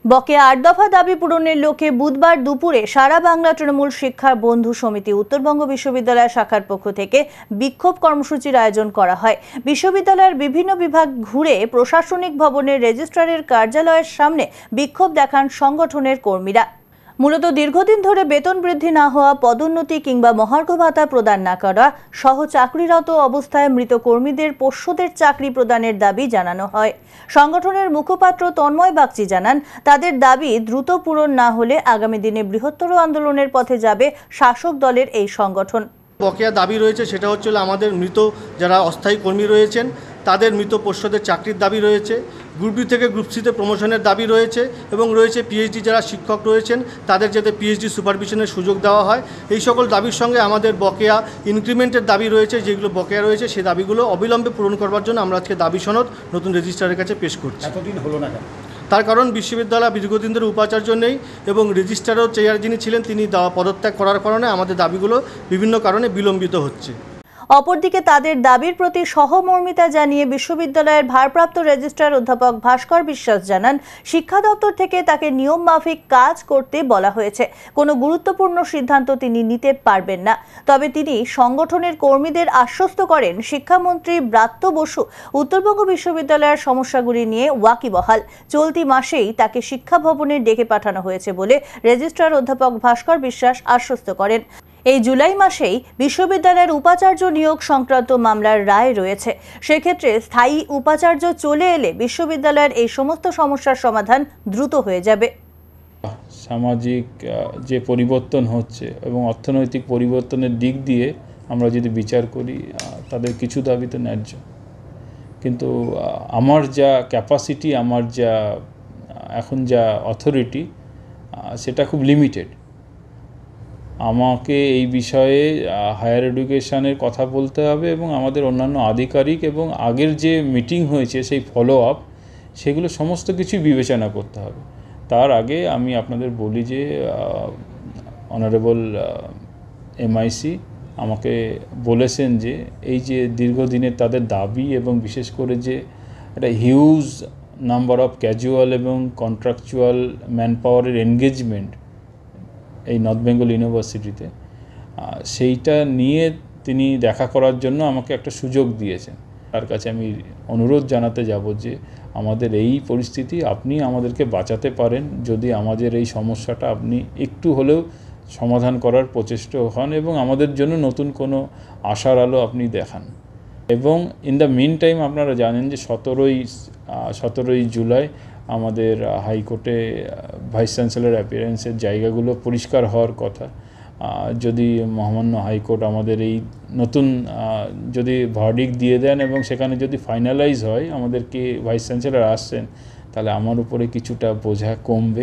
বকেয়া ৮ দফা দাবি পূরণের লক্ষ্যে বুধবার দুপুরে সারা বাংলা তৃণমূল শিক্ষা বন্ধু সমিতি উত্তরবঙ্গ বিশ্ববিদ্যালয় শাখার পক্ষ থেকে বিক্ষোভ কর্মসূচির আয়োজন করা হয়। বিশ্ববিদ্যালয়ের বিভিন্ন বিভাগ ঘুরে প্রশাসনিক ভবনের রেজিস্ট্রারের কার্যালয়ের সামনে বিক্ষোভ দেখান সংগঠনের কর্মীরা। মূলত দীর্ঘদিন ধরে বেতন বৃদ্ধি না হওয়া, পদোন্নতি কিংবা মহার্ঘ ভাতা প্রদান না করা সহ চাকরিরত অবস্থায় মৃত কর্মীদের পোষ্যদের চাকরি প্রদানের দাবি জানানো হয়। সংগঠনের মুখপাত্র তন্ময় বাগচি জানান, তাদের দাবি দ্রুত পূরণ না হলে আগামী দিনে বৃহত্তর আন্দোলনের পথে যাবে শাসক দলের এই সংগঠন। বকেয়া দাবি রয়েছে, সেটা হচ্ছে আমাদের মৃত যারা অস্থায়ী কর্মী রয়েছেন তাদের মৃত পোষ্যদের চাকরির দাবি রয়েছে, গ্রুপ বি থেকে গ্রুপ সিতে প্রমোশনের দাবি রয়েছে এবং রয়েছে পিএইচডি যারা শিক্ষক রয়েছেন তাদের যাতে পিএইচডি সুপারভিশনের সুযোগ দেওয়া হয়। এই সকল দাবির সঙ্গে আমাদের বকেয়া ইনক্রিমেন্টের দাবি রয়েছে, যেগুলো বকেয়া রয়েছে সেই দাবিগুলো অবিলম্বে পূরণ করবার জন্য আমরা আজকে দাবি সনদ নতুন রেজিস্ট্রারের কাছে পেশ করছি। এতদিন হলো না কেন? তার কারণ বিশ্ববিদ্যালয় দীর্ঘদিন ধরে উপাচার্য নেই এবং রেজিস্ট্রারও চেয়ার যিনি ছিলেন তিনি পদত্যাগ করার কারণে আমাদের দাবিগুলো বিভিন্ন কারণে বিলম্বিত হচ্ছে। অপরদিকে তাদের দাবির প্রতি সহমর্মিতা জানিয়ে বিশ্ববিদ্যালয়ের ভারপ্রাপ্ত রেজিস্ট্রার অধ্যাপক ভাস্কর বিশ্বাস জানান, শিক্ষা দপ্তর থেকে তাকে নিয়ম মাফিক কাজ করতে বলা হয়েছে। কোনো গুরুত্বপূর্ণ সিদ্ধান্ত তিনি নিতে পারবেন না। তবে তিনি সংগঠনের কর্মীদের আশ্বস্ত করেন, শিক্ষামন্ত্রী ব্রাত্য বসু উত্তরবঙ্গ বিশ্ববিদ্যালয়ের সমস্যাগুলি নিয়ে ওয়াকিবহাল। চলতি মাসেই তাকে শিক্ষা ভবনে ডেকে পাঠানো হয়েছে বলে রেজিস্ট্রার অধ্যাপক ভাস্কর বিশ্বাস আশ্বস্ত করেন। এই জুলাই মাসেই বিশ্ববিদ্যালয়ের উপাচার্য নিয়োগ সংক্রান্ত মামলার রায় রয়েছে। সেক্ষেত্রে স্থায়ী উপাচার্য চলে এলে বিশ্ববিদ্যালয়ের এই সমস্ত সমস্যার সমাধান দ্রুত হয়ে যাবে। সামাজিক যে পরিবর্তন হচ্ছে এবং অর্থনৈতিক পরিবর্তনের দিক দিয়ে আমরা যদি বিচার করি, তাদের কিছু দাবি তো ন্যায্য, কিন্তু আমার যা ক্যাপাসিটি, আমার যা এখন যা অথরিটি, সেটা খুব লিমিটেড। আমাকে এই বিষয়ে হায়ার এডুকেশনের কথা বলতে হবে এবং আমাদের অন্যান্য আধিকারিক এবং আগের যে মিটিং হয়েছে সেই ফলো আপ, সেগুলো সমস্ত কিছুই বিবেচনা করতে হবে। তার আগে আমি আপনাদের বলি যে অনারেবল এমআইসি আমাকে বলেছেন যে এই যে দীর্ঘদিনের তাদের দাবি এবং বিশেষ করে যে একটা হিউজ নাম্বার অফ ক্যাজুয়াল এবং কন্ট্রাকচুয়াল ম্যান পাওয়ারের এনগেজমেন্ট এই নর্থ বেঙ্গল ইউনিভার্সিটিতে, সেইটা নিয়ে তিনি দেখা করার জন্য আমাকে একটা সুযোগ দিয়েছেন। তার কাছে আমি অনুরোধ জানাতে যাব যে আমাদের এই পরিস্থিতি আপনি আমাদেরকে বাঁচাতে পারেন যদি আমাদের এই সমস্যাটা আপনি একটু হলেও সমাধান করার প্রচেষ্ট হন এবং আমাদের জন্য নতুন কোনো আশার আলো আপনি দেখান। এবং ইন দ্য মিন টাইম আপনারা জানেন যে 17ই জুলাই আমাদের হাইকোর্টে ভাইস চ্যান্সেলর অ্যাপিয়ারেন্সের জায়গাগুলো পরিষ্কার হওয়ার কথা। যদি মহামান্য হাইকোর্ট আমাদের এই নতুন যদি ভার্ডিক্ট দিয়ে দেন এবং সেখানে যদি ফাইনালাইজ হয়, আমাদেরকে ভাইস চ্যান্সেলর আসছেন, তাহলে আমার উপরে কিছুটা বোঝা কমবে।